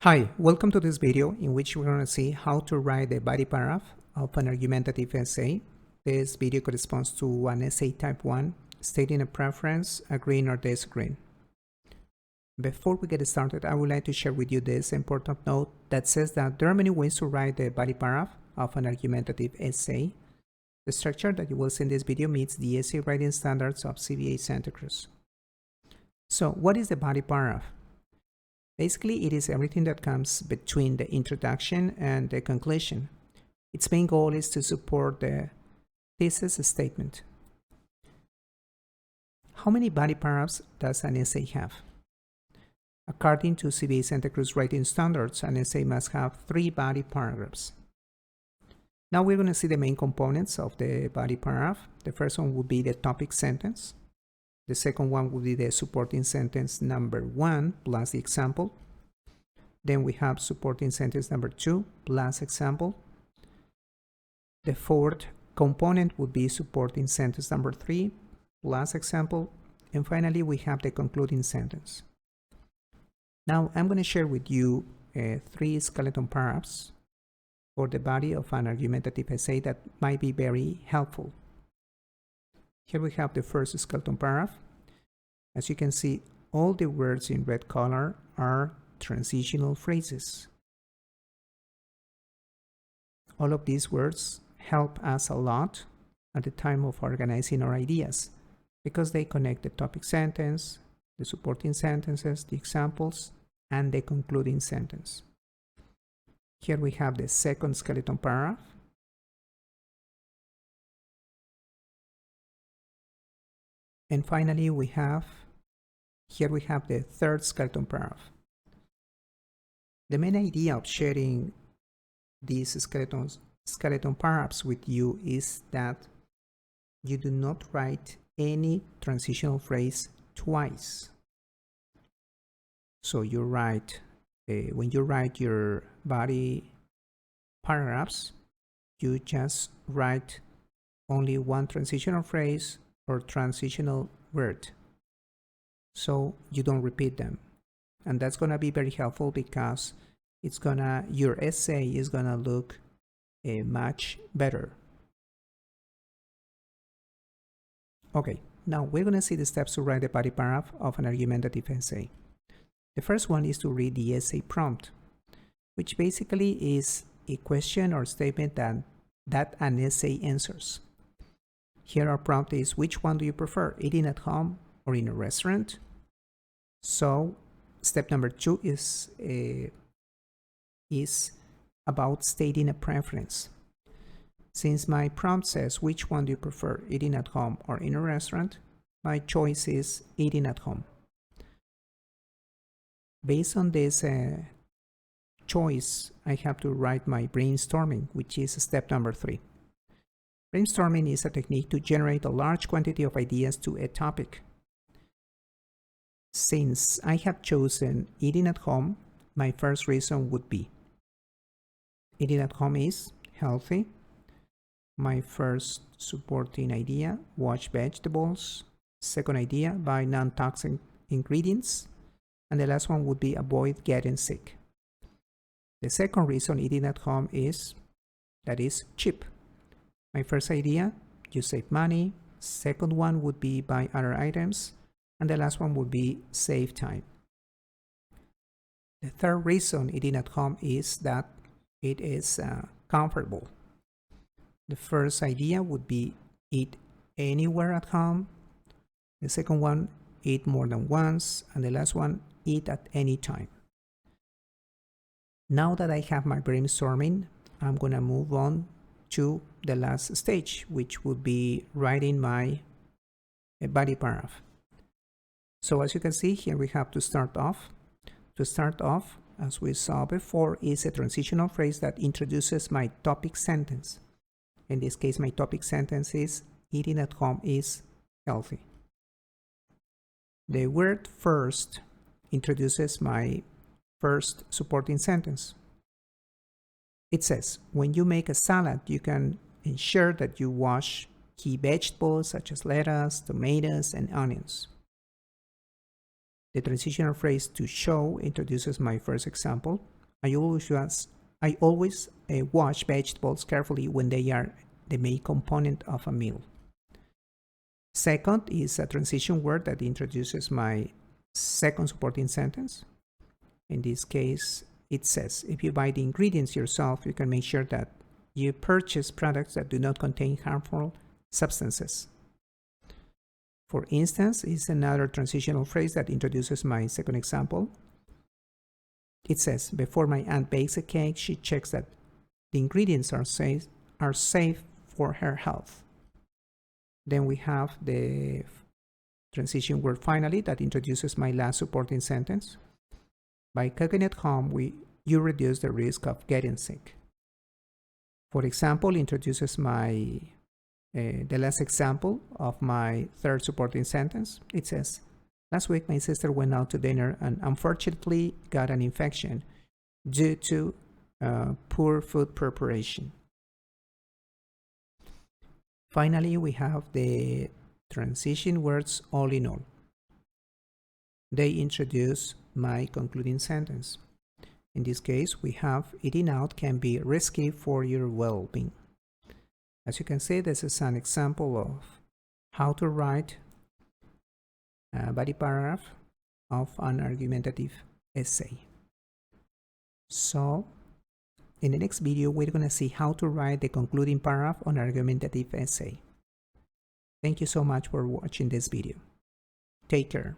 Hi, welcome to this video in which we're going to see how to write the body paragraph of an argumentative essay. This video corresponds to an essay type 1, stating a preference, agreeing or disagreeing. Before we get started, I would like to share with you this important note that says that there are many ways to write the body paragraph of an argumentative essay. The structure that you will see in this video meets the essay writing standards of CBA Santa Cruz. So what is the body paragraph? Basically, it is everything that comes between the introduction and the conclusion. Its main goal is to support the thesis statement. How many body paragraphs does an essay have? According to CBA Santa Cruz writing standards, an essay must have 3 body paragraphs. Now we're going to see the main components of the body paragraph. The first one would be the topic sentence. The second one would be the supporting sentence number 1 plus the example. Then we have supporting sentence number 2 plus example. The fourth component would be supporting sentence number 3 plus example. And finally, we have the concluding sentence. Now, I'm going to share with you 3 skeleton paragraphs for the body of an argumentative essay that might be very helpful. Here we have the first skeleton paragraph. As you can see, all the words in red color are transitional phrases. All of these words help us a lot at the time of organizing our ideas because they connect the topic sentence, the supporting sentences, the examples, and the concluding sentence. Here we have the second skeleton paragraph. And finally, here we have the third skeleton paragraph. The main idea of sharing these skeleton paragraphs with you is that you do not write any transitional phrase twice. So you write, when you write your body paragraphs, you just write only one transitional phrase or transitional word, so you don't repeat them. And that's going to be very helpful because your essay is going to look much better. Okay, now we're going to see the steps to write the body paragraph of an argumentative essay. The first one is to read the essay prompt, which basically is a question or statement that an essay answers. Here our prompt is, which one do you prefer, eating at home or in a restaurant? So step number 2 is about stating a preference. Since my prompt says, which one do you prefer, eating at home or in a restaurant? My choice is eating at home. Based on this choice, I have to write my brainstorming, which is step number 3. Brainstorming is a technique to generate a large quantity of ideas to a topic. Since I have chosen eating at home, my first reason would be eating at home is healthy. My first supporting idea, wash vegetables. Second idea, buy non-toxic ingredients. And the last one would be avoid getting sick. The second reason eating at home is cheap. My first idea, you save money. Second one would be buy other items. And the last one would be save time. The third reason eating at home is that it is comfortable. The first idea would be eat anywhere at home. The second one, eat more than once. And the last one, eat at any time. Now that I have my brainstorming, I'm going to move on to the last stage, which would be writing my body paragraph. So as you can see here, we have to start off. To start off, as we saw before, is a transitional phrase that introduces my topic sentence. In this case, my topic sentence is eating at home is healthy. The word first introduces my first supporting sentence. It says, when you make a salad, you can ensure that you wash key vegetables such as lettuce, tomatoes, and onions. The transitional phrase to show introduces my first example. I always wash vegetables carefully when they are the main component of a meal. Second is a transition word that introduces my second supporting sentence. In this case, it says, if you buy the ingredients yourself, you can make sure that you purchase products that do not contain harmful substances. For instance, is another transitional phrase that introduces my second example. It says, before my aunt bakes a cake, she checks that the ingredients are safe for her health. Then we have the transition word finally that introduces my last supporting sentence. By cooking at home, you reduce the risk of getting sick. For example, introduces my the last example of my third supporting sentence. It says, last week my sister went out to dinner and unfortunately got an infection due to poor food preparation. Finally, we have the transition words all in all. They introduce my concluding sentence. In this case, we have eating out can be risky for your well-being. As you can see, this is an example of how to write a body paragraph of an argumentative essay. So, in the next video, we're going to see how to write the concluding paragraph on an argumentative essay. Thank you so much for watching this video. Take care.